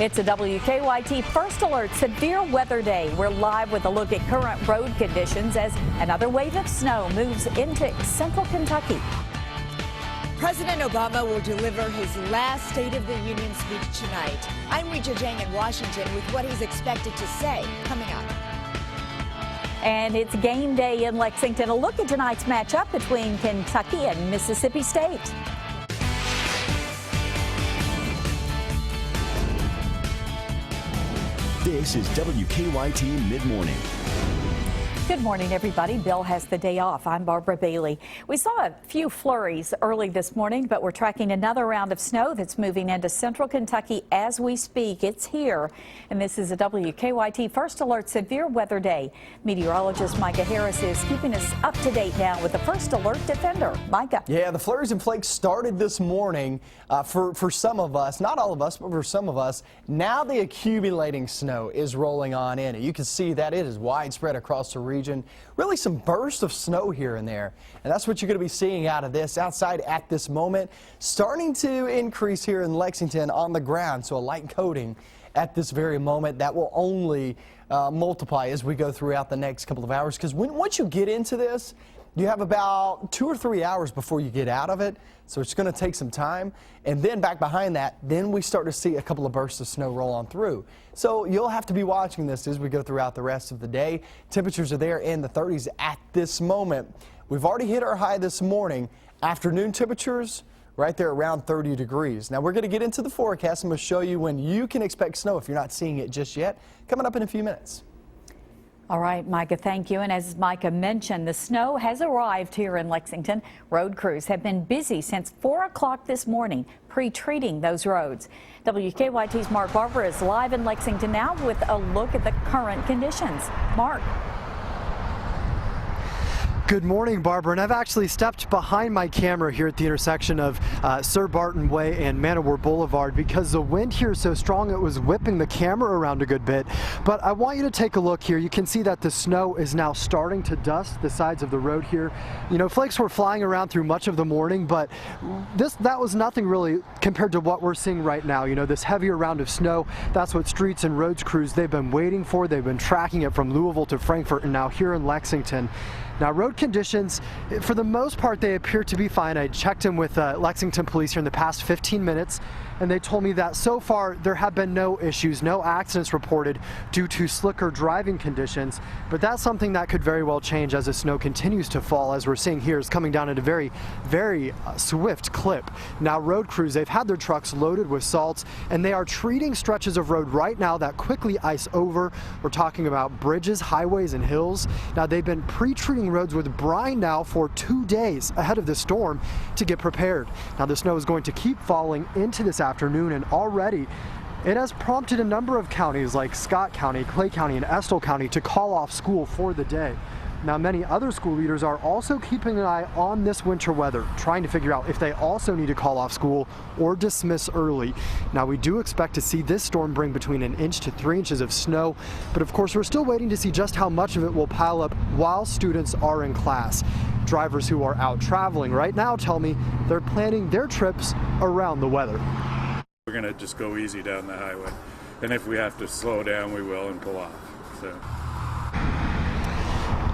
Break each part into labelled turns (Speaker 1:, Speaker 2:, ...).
Speaker 1: It's a WKYT First Alert Severe Weather Day. We're live with a look at current road conditions as another wave of snow moves into central Kentucky.
Speaker 2: President Obama will deliver his last State of the Union speech tonight. I'm Recha Jang in Washington with what he's expected to say coming up.
Speaker 1: And it's game day in Lexington. A look at tonight's matchup between Kentucky and Mississippi State.
Speaker 3: This is WKYT Midmorning.
Speaker 1: Good morning, everybody. Bill has the day off. I'm Barbara Bailey. We saw a few flurries early this morning, but we're tracking another round of snow that's moving into central Kentucky as we speak. It's here, and this is a WKYT First Alert Severe Weather Day. Meteorologist Micah Harris is keeping us up to date now with the First Alert Defender. Micah.
Speaker 4: Yeah, the flurries and flakes started this morning for some of us, not all of us, but for some of us. Now the accumulating snow is rolling on in. You can see that it is widespread across the region. Really some bursts of snow here and there, and that's what you're going to be seeing out of this outside at this moment. Starting to increase here in Lexington on the ground, so a light coating at this very moment that will only multiply as we go throughout the next couple of hours, because once you get into this, you have about 2 or 3 hours before you get out of it, so it's going to take some time. And then back behind that, then we start to see a couple of bursts of snow roll on through. So you'll have to be watching this as we go throughout the rest of the day. Temperatures are there in the 30s at this moment. We've already hit our high this morning. Afternoon temperatures right there around 30 degrees. Now we're going to get into the forecast. I'm going to show you when you can expect snow if you're not seeing it just yet. Coming up in a few minutes.
Speaker 1: All right, Micah, thank you. And as Micah mentioned, the snow has arrived here in Lexington. Road crews have been busy since 4 o'clock this morning, pre-treating those roads. WKYT's Mark Barber is live in Lexington now with a look at the current conditions. Mark.
Speaker 5: Good morning, Barbara, and I've actually stepped behind my camera here at the intersection of Sir Barton Way and Manowar Boulevard because the wind here is so strong it was whipping the camera around a good bit. But I want you to take a look here. You can see that the snow is now starting to dust the sides of the road here. You know, flakes were flying around through much of the morning, but that was nothing really compared to what we're seeing right now. You know, this heavier round of snow, that's what streets and roads crews, they've been waiting for. They've been tracking it from Louisville to Frankfort and now here in Lexington. Now, road conditions, for the most part, they appear to be fine. I checked in with Lexington police here in the past 15 minutes, and they told me that so far there have been no issues, no accidents reported due to slicker driving conditions. But that's something that could very well change as the snow continues to fall, as we're seeing here is coming down at a very, very swift clip. Now, road crews, they've had their trucks loaded with salt, and they are treating stretches of road right now that quickly ice over. We're talking about bridges, highways, and hills. Now, they've been pre-treating roads with brine now for 2 days ahead of the storm to get prepared. Now, the snow is going to keep falling into this afternoon, and already it has prompted a number of counties like Scott County, Clay County, and Estill County to call off school for the day. Now, many other school leaders are also keeping an eye on this winter weather, trying to figure out if they also need to call off school or dismiss early. Now, we do expect to see this storm bring between 1 inch to 3 inches of snow, but of course, we're still waiting to see just how much of it will pile up while students are in class. Drivers who are out traveling right now tell me they're planning their trips around the weather.
Speaker 6: We're going to just go easy down the highway, and if we have to slow down, we will and pull off. So.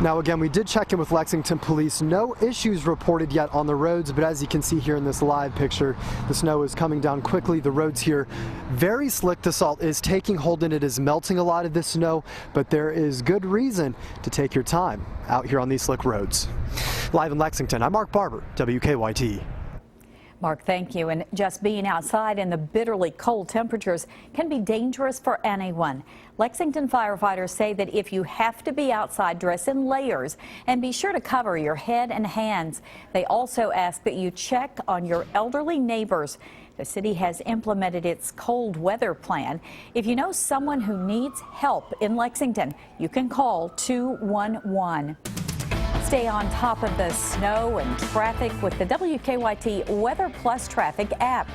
Speaker 5: Now, again, we did check in with Lexington police. No issues reported yet on the roads, but as you can see here in this live picture, the snow is coming down quickly. The roads here very slick. The salt is taking hold and it is melting a lot of this snow, but there is good reason to take your time out here on these slick roads. Live in Lexington, I'm Mark Barber, WKYT.
Speaker 1: Mark, thank you. And just being outside in the bitterly cold temperatures can be dangerous for anyone. Lexington firefighters say that if you have to be outside, dress in layers and be sure to cover your head and hands. They also ask that you check on your elderly neighbors. The city has implemented its cold weather plan. If you know someone who needs help in Lexington, you can call 211. Stay on top of the snow and traffic with the WKYT Weather Plus Traffic app.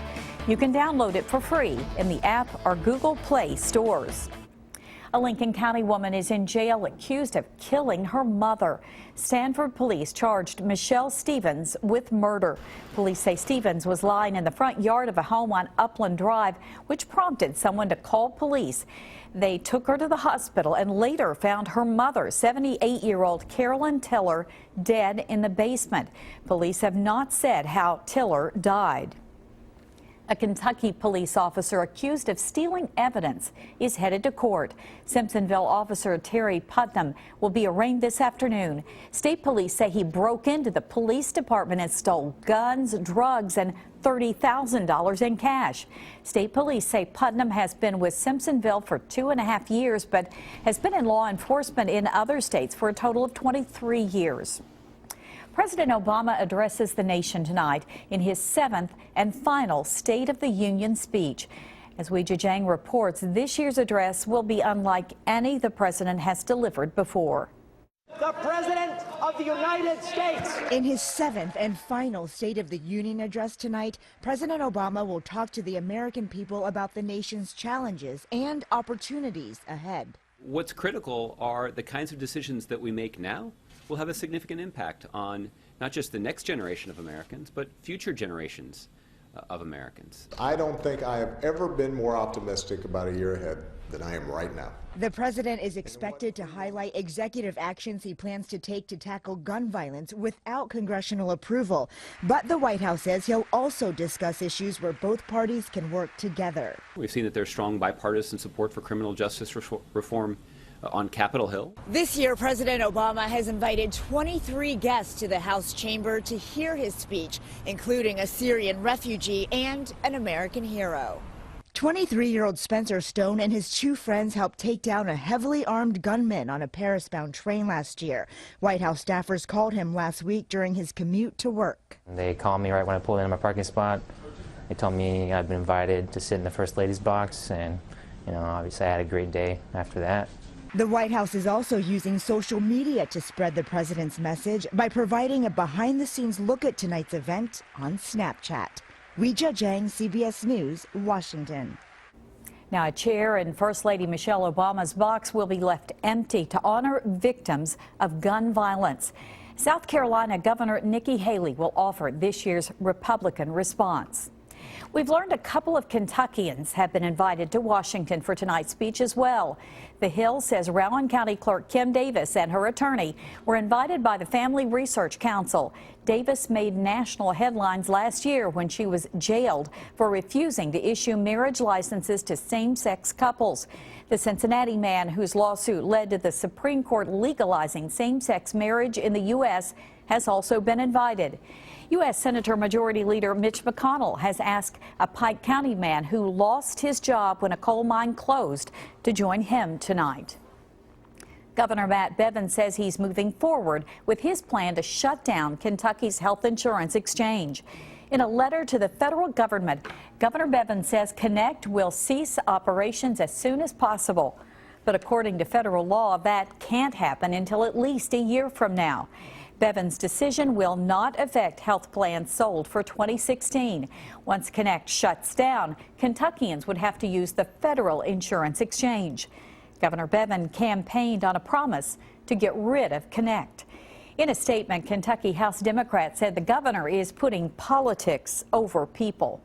Speaker 1: You can download it for free in the app or Google Play stores. A Lincoln County woman is in jail accused of killing her mother. Stanford police charged Michelle Stevens with murder. Police say Stevens was lying in the front yard of a home on Upland Drive, which prompted someone to call police. They took her to the hospital and later found her mother, 78-year-old Carolyn Tiller, dead in the basement. Police have not said how Tiller died. A Kentucky police officer accused of stealing evidence is headed to court. Simpsonville officer Terry Putnam will be arraigned this afternoon. State police say he broke into the police department and stole guns, drugs, and $30,000 in cash. State police say Putnam has been with Simpsonville for 2.5 years, but has been in law enforcement in other states for a total of 23 years. President Obama addresses the nation tonight in his 7th and final State of the Union speech. As Weijia Jiang reports, this year's address will be unlike any the president has delivered before.
Speaker 7: The President of the United States.
Speaker 2: In his 7th and final State of the Union address tonight, President Obama will talk to the American people about the nation's challenges and opportunities ahead.
Speaker 8: What's critical are the kinds of decisions that we make now will have a significant impact on not just the next generation of Americans, but future generations of Americans.
Speaker 9: I don't think I have ever been more optimistic about a year ahead than I am right now.
Speaker 2: The president is expected to highlight executive actions he plans to take to tackle gun violence without congressional approval. But the White House says he'll also discuss issues where both parties can work together.
Speaker 8: We've seen that there's strong bipartisan support for criminal justice reform on Capitol Hill.
Speaker 2: This year, President Obama has invited 23 guests to the House chamber to hear his speech, including a Syrian refugee and an American hero. 23-year-old Spencer Stone and his 2 friends helped take down a heavily armed gunman on a Paris-bound train last year. White House staffers called him last week during his commute to work.
Speaker 10: They called me right when I pulled into my parking spot. They told me I'd been invited to sit in the First Lady's box, and obviously I had a great day after that.
Speaker 2: The White House is also using social media to spread the president's message by providing a behind-the-scenes look at tonight's event on Snapchat. Weijia Jiang, CBS News, Washington.
Speaker 1: Now, a chair in First Lady Michelle Obama's box will be left empty to honor victims of gun violence. South Carolina Governor Nikki Haley will offer this year's Republican response. We've learned a couple of Kentuckians have been invited to Washington for tonight's speech as well. The Hill says Rowan County Clerk Kim Davis and her attorney were invited by the Family Research Council. Davis made national headlines last year when she was jailed for refusing to issue marriage licenses to same-sex couples. The Cincinnati man whose lawsuit led to the Supreme Court legalizing same-sex marriage in the U.S. has also been invited. U.S. Senator Majority Leader Mitch McConnell has asked a Pike County man who lost his job when a coal mine closed to join him tonight. Governor Matt Bevin says he's moving forward with his plan to shut down Kentucky's health insurance exchange. In a letter to the federal government, Governor Bevin says Connect will cease operations as soon as possible. But according to federal law, that can't happen until at least a year from now. Bevin's decision will not affect health plans sold for 2016. Once Connect shuts down, Kentuckians would have to use the federal insurance exchange. Governor Bevin campaigned on a promise to get rid of Connect. In a statement, Kentucky House Democrats said the governor is putting politics over people.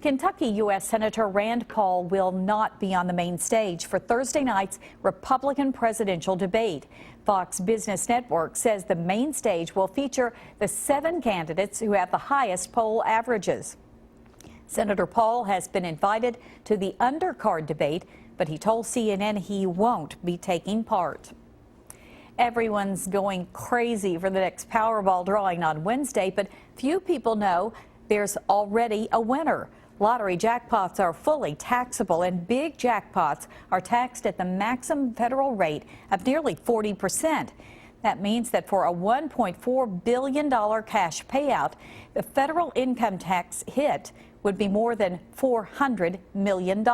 Speaker 1: Kentucky U.S. Senator Rand Paul will not be on the main stage for Thursday night's Republican presidential debate. Fox Business Network says the main stage will feature the 7 candidates who have the highest poll averages. Senator Paul has been invited to the undercard debate, but he told CNN he won't be taking part. Everyone's going crazy for the next Powerball drawing on Wednesday, but few people know there's already a winner. Lottery jackpots are fully taxable, and big jackpots are taxed at the maximum federal rate of nearly 40%. That means that for a $1.4 billion cash payout, the federal income tax hit would be more than $400 million.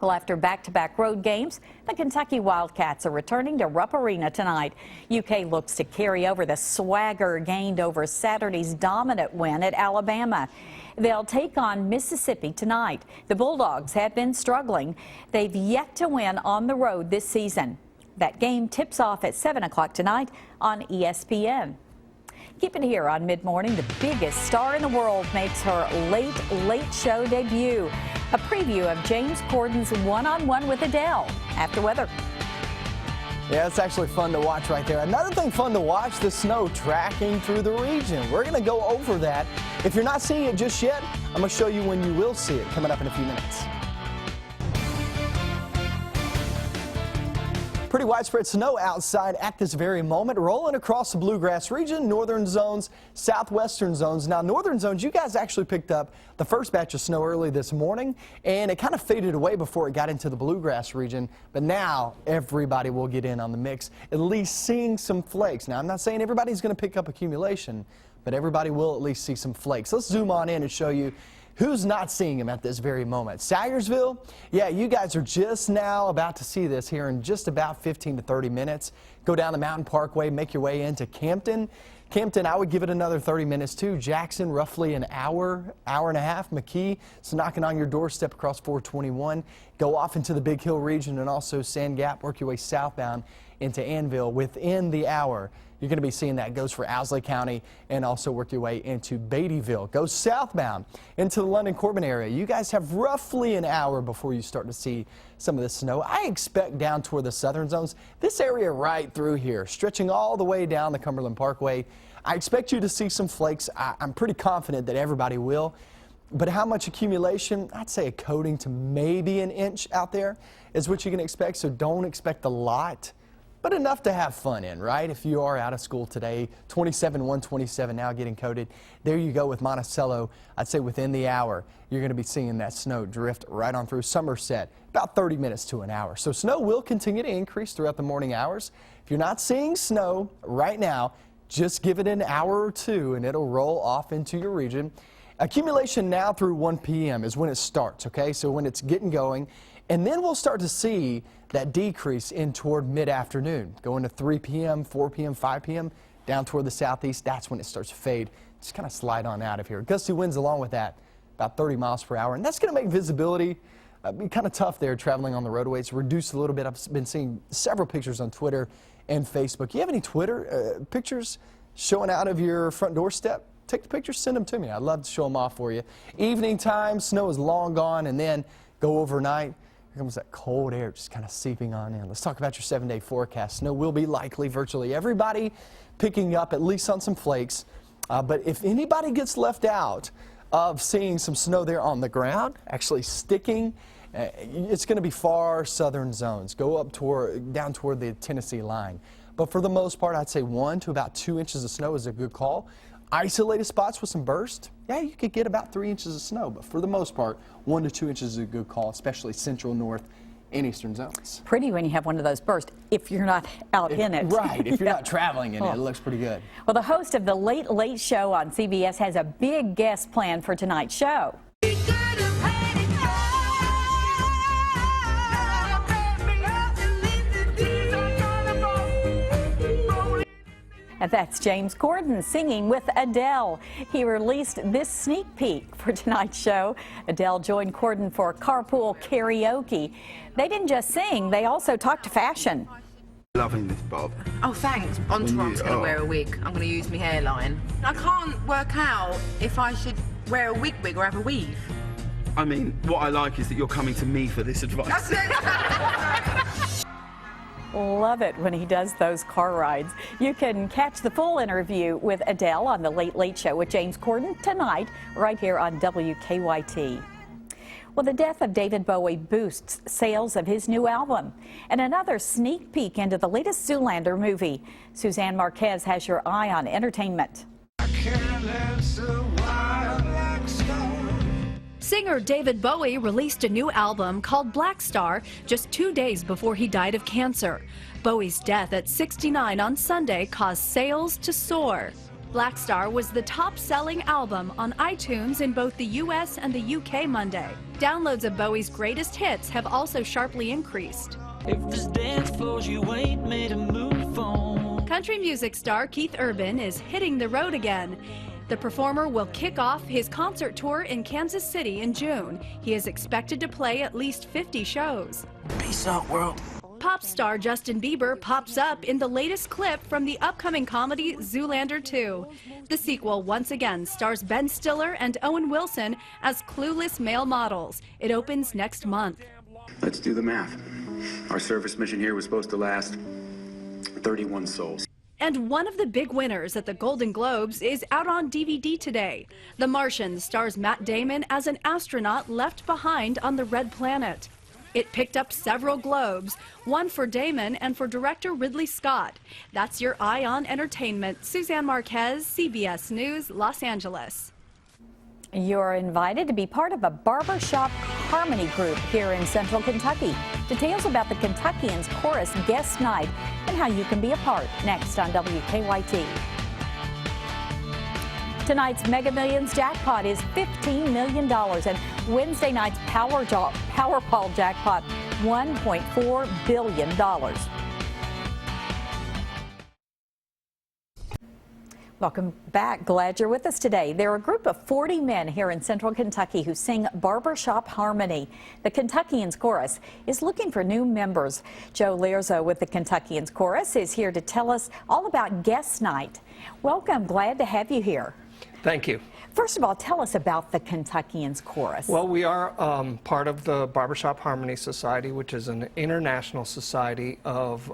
Speaker 1: Well, after back-to-back road games, the Kentucky Wildcats are returning to Rupp Arena tonight. UK looks to carry over the swagger gained over Saturday's dominant win at Alabama. They'll take on Mississippi tonight. The Bulldogs have been struggling. They've yet to win on the road this season. That game tips off at 7 o'clock tonight on ESPN. Keep it here on Mid-Morning. The biggest star in the world makes her late show debut. A preview of James Corden's one-on-one with Adele after weather.
Speaker 4: Yeah, it's actually fun to watch right there. Another thing fun to watch, the snow tracking through the region. We're going to go over that. If you're not seeing it just yet, I'm going to show you when you will see it coming up in a few minutes. Pretty widespread snow outside at this very moment, rolling across the bluegrass region, northern zones, southwestern zones. Now, northern zones, you guys actually picked up the first batch of snow early this morning, and it kind of faded away before it got into the bluegrass region. But now everybody will get in on the mix, at least seeing some flakes. Now, I'm not saying everybody's going to pick up accumulation, but everybody will at least see some flakes. Let's zoom on in and show you who's not seeing them at this very moment. Sayersville, yeah, you guys are just now about to see this here in just about 15 to 30 minutes. Go down the Mountain Parkway, make your way into Campton. Campton, I would give it another 30 minutes too. Jackson, roughly an hour and a half. McKee, it's knocking on your doorstep across 421. Go off into the Big Hill region and also Sand Gap. Work your way southbound into Annville within the hour. You're going to be seeing that goes for Owsley County and also work your way into Beattyville. Go southbound into the London-Corbin area. You guys have roughly an hour before you start to see some of the snow. I expect down toward the southern zones, this area right through here, stretching all the way down the Cumberland Parkway. I expect you to see some flakes. I'm pretty confident that everybody will. But how much accumulation? I'd say a coating to maybe an inch out there is what you can expect, so don't expect a lot. But enough to have fun in, right? If you are out of school today, 27, 127 now getting coated. There you go with Monticello. I'd say within the hour, you're going to be seeing that snow drift right on through Somerset, about 30 minutes to an hour. So snow will continue to increase throughout the morning hours. If you're not seeing snow right now, just give it an hour or two and it'll roll off into your region. Accumulation now through 1 p.m. is when it starts, okay? So when it's getting going. And then we'll start to see that decrease in toward mid-afternoon, going to 3 p.m., 4 p.m., 5 p.m., down toward the southeast. That's when it starts to fade. Just kind of slide on out of here. Gusty winds along with that, about 30 miles per hour. And that's going to make visibility be kind of tough there traveling on the roadways. Reduce a little bit. I've been seeing several pictures on Twitter and Facebook. You have any Twitter pictures showing out of your front doorstep? Take the pictures, send them to me. I'd love to show them off for you. Evening time, snow is long gone, and then go overnight. Here comes that cold air just kind of seeping on in. Let's talk about your 7-day forecast. Snow will be likely virtually everybody picking up at least on some flakes. But if anybody gets left out of seeing some snow there on the ground, actually sticking, it's going to be far southern zones. Go up down toward the Tennessee line. But for the most part, I'd say 1 to about 2 inches of snow is a good call. Isolated spots with some burst, yeah, you could get about 3 inches of snow, but for the most part, 1 to 2 inches is a good call, especially central, north, and eastern zones.
Speaker 1: Pretty when you have one of those bursts, if you're not out in it.
Speaker 4: Right, if you're not traveling in it, it looks pretty good.
Speaker 1: Well, the host of the Late Show on CBS has a big guest planned for tonight's show. And that's James Corden singing with Adele. He released this sneak peek for tonight's show. Adele joined Corden for carpool karaoke. They didn't just sing, they also talked fashion.
Speaker 11: Loving this bob.
Speaker 12: Oh, thanks. On tomorrow's going to wear a wig. I'm going to use my hairline. I can't work out if I should wear a wig or have a weave.
Speaker 11: I mean, what I like is that you're coming to me for this advice.
Speaker 12: That's it.
Speaker 1: Love it when he does those car rides. You can catch the full interview with Adele on the Late Show with James Corden tonight, right here on WKYT. Well, the death of David Bowie boosts sales of his new album. And another sneak peek into the latest Zoolander movie. Suzanne Marquez has your eye on entertainment.
Speaker 13: Singer David Bowie released a new album called Black Star just 2 days before he died of cancer. Bowie's death at 69 on Sunday caused sales to soar. Black Star was the top-selling album on iTunes in both the US and the UK Monday. Downloads of Bowie's greatest hits have also sharply increased.
Speaker 14: If this dance floors you ain't made a move on.
Speaker 13: Country music star Keith Urban is hitting the road again. The performer will kick off his concert tour in Kansas City in June. He is expected to play at least 50 shows.
Speaker 14: Peace out, world.
Speaker 13: Pop star Justin Bieber pops up in the latest clip from the upcoming comedy Zoolander 2. The sequel once again stars Ben Stiller and Owen Wilson as clueless male models. It opens next month.
Speaker 15: Let's do the math. Our service mission here was supposed to last 31 souls.
Speaker 13: And one of the big winners at the Golden Globes is out on DVD today. The Martian stars Matt Damon as an astronaut left behind on the Red Planet. It picked up several Globes, one for Damon and for director Ridley Scott. That's your Eye on Entertainment. Suzanne Marquez, CBS News, Los Angeles.
Speaker 1: You're invited to be part of a barbershop harmony group here in Central Kentucky. Details about the Kentuckians Chorus Guest Night and how you can be a part next on WKYT. Tonight's Mega Millions jackpot is $15 million, and Wednesday night's Powerball jackpot, $1.4 billion. Welcome back. Glad you're with us today. There are a group of 40 men here in Central Kentucky who sing barbershop harmony. The Kentuckians Chorus is looking for new members. Joe Lierzo with the Kentuckians Chorus is here to tell us all about Guest Night. Welcome. Glad to have you here.
Speaker 16: Thank you.
Speaker 1: First of all, tell us about the Kentuckians Chorus.
Speaker 16: Well, we are part of the Barbershop Harmony Society, which is an international society of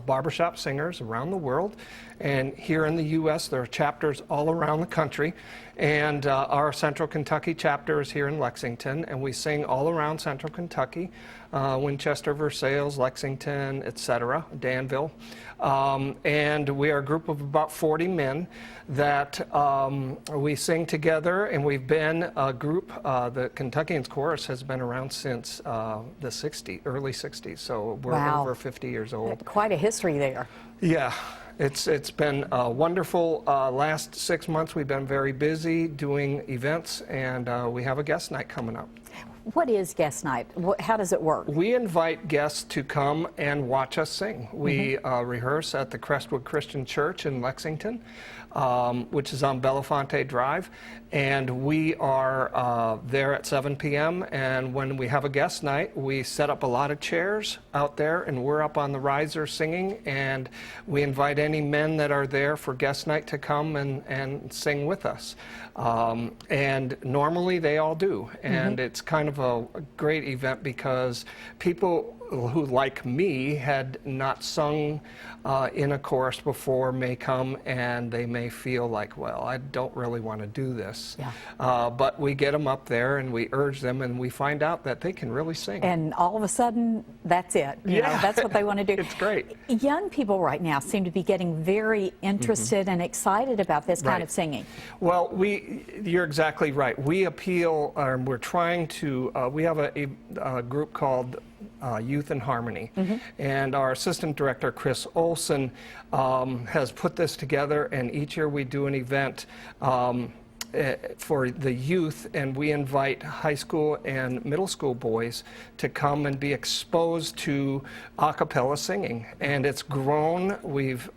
Speaker 16: barbershop singers around the world. And here in the U.S., there are chapters all around the country. And our Central Kentucky chapter is here in Lexington, and we sing all around Central Kentucky, Winchester, Versailles, Lexington, etc., Danville. And we are a group of about 40 men that we sing together, and we've been a group, the Kentuckians Chorus has been around since the early 60s, so we're over 50 years old.
Speaker 1: Quite a history there.
Speaker 16: Yeah. It's been a wonderful last 6 months. We've been very busy doing events, and we have a guest night coming up.
Speaker 1: What is Guest Night? How does it work?
Speaker 16: We invite guests to come and watch us sing. We rehearse at the Crestwood Christian Church in Lexington, which is on Belafonte Drive, and we are there at 7 p.m. And when we have a guest night, we set up a lot of chairs out there, and we're up on the riser singing, and we invite any men that are there for guest night to come and sing with us. And normally they all do, and it's kind of a great event because people who, like me, had not sung in a chorus before may come and they may feel like, well, I don't really want to do this. But we get them up there and we urge them, and we find out that they can really sing.
Speaker 1: And all of a sudden, that's it. You know, that's what they want to do.
Speaker 16: It's great.
Speaker 1: Young people right now seem to be getting very interested and excited about this kind of singing.
Speaker 16: Well, you're exactly right. We appeal, we're trying to, we have a group called Youth in Harmony, and our assistant director Chris Olson has put this together, and each year we do an event for the youth, and we invite high school and middle school boys to come and be exposed to a cappella singing. And it's grown.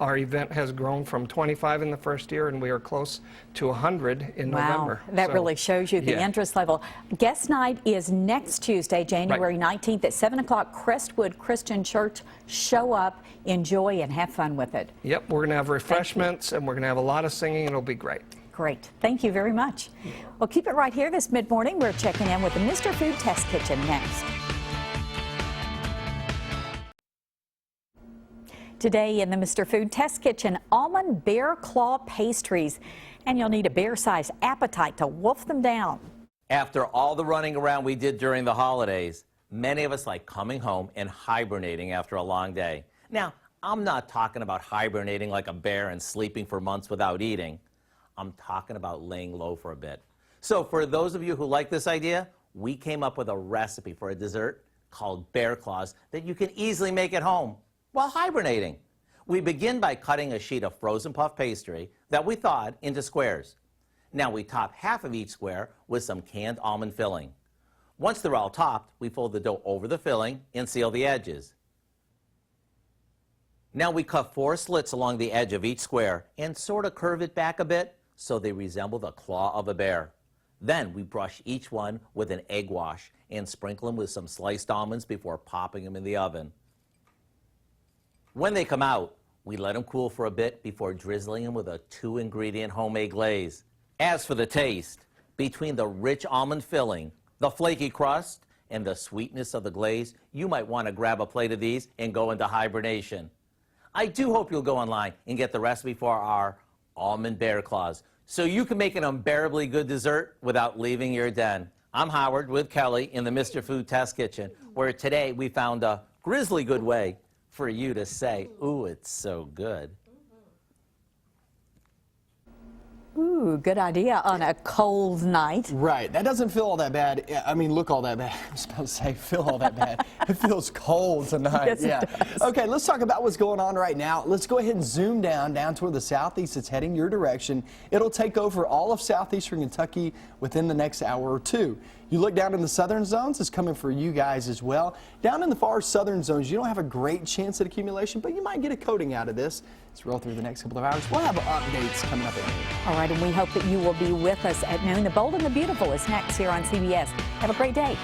Speaker 16: Our event has grown from 25 in the first year, and we are close to 100 in November.
Speaker 1: That really shows you the interest level. Guest night is next Tuesday, January 19th at 7 o'clock, Crestwood Christian Church. Show up, enjoy, and have fun with it.
Speaker 16: Yep, we're going to have refreshments, and we're going to have a lot of singing. It'll be great.
Speaker 1: Great. Thank you very much. Well, keep it right here this mid-morning. We're checking in with the Mr. Food Test Kitchen next. Today in the Mr. Food Test Kitchen, almond bear claw pastries. And you'll need a bear-sized appetite to wolf them down.
Speaker 17: After all the running around we did during the holidays, many of us like coming home and hibernating after a long day. Now, I'm not talking about hibernating like a bear and sleeping for months without eating. I'm talking about laying low for a bit. So for those of you who like this idea, we came up with a recipe for a dessert called bear claws that you can easily make at home while hibernating. We begin by cutting a sheet of frozen puff pastry that we thawed into squares. Now we top half of each square with some canned almond filling. Once they're all topped, we fold the dough over the filling and seal the edges. Now we cut 4 slits along the edge of each square and sort of curve it back a bit so they resemble the claw of a bear. Then we brush each one with an egg wash and sprinkle them with some sliced almonds before popping them in the oven. When they come out, we let them cool for a bit before drizzling them with a 2-ingredient homemade glaze. As for the taste, between the rich almond filling, the flaky crust, and the sweetness of the glaze, you might want to grab a plate of these and go into hibernation. I do hope you'll go online and get the recipe for our almond bear claws so you can make an unbearably good dessert without leaving your den. I'm Howard with Kelly in the Mr. Food Test Kitchen, where today we found a grizzly good way for you to say, ooh, it's so good.
Speaker 1: Ooh, good idea on a cold night.
Speaker 4: Right. That doesn't feel all that bad. I mean, look all that bad. I was about to say feel all that bad. It feels cold tonight.
Speaker 1: Yes,
Speaker 4: yeah.
Speaker 1: it does.
Speaker 4: Okay, let's talk about what's going on right now. Let's go ahead and zoom down toward the southeast. It's heading your direction. It'll take over all of southeastern Kentucky within the next hour or two. You look down in the southern zones, it's coming for you guys as well. Down in the far southern zones, you don't have a great chance at accumulation, but you might get a coating out of this. Let's roll through the next couple of hours. We'll have updates coming up at noon.
Speaker 1: All right, and we hope that you will be with us at noon. The Bold and the Beautiful is next here on CBS. Have a great day.